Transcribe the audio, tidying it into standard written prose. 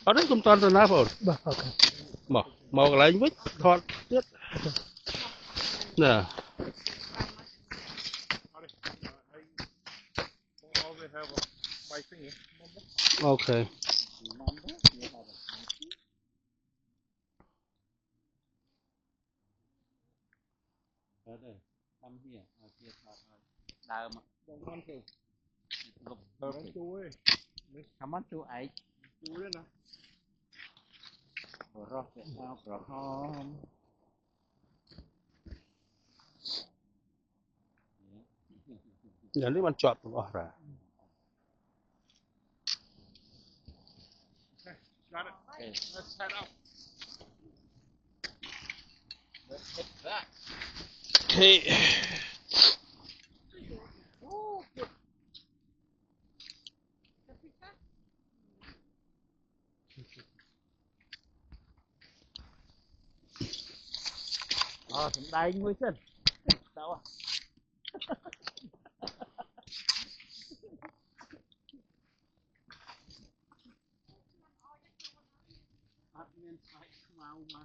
ở đấy cũng toàn là phổi bỏ màu lấy vít thọt tiếp nè ok come here here đào mà look perfect come on to ấy rồi rồi home giờនេះมันជាប់ទាំងអស់រ៉ា Got it. Okay. Let's head out. Let's hit that. Okay. Thằng đây mới xin. Đâu à? Admin site mau mà.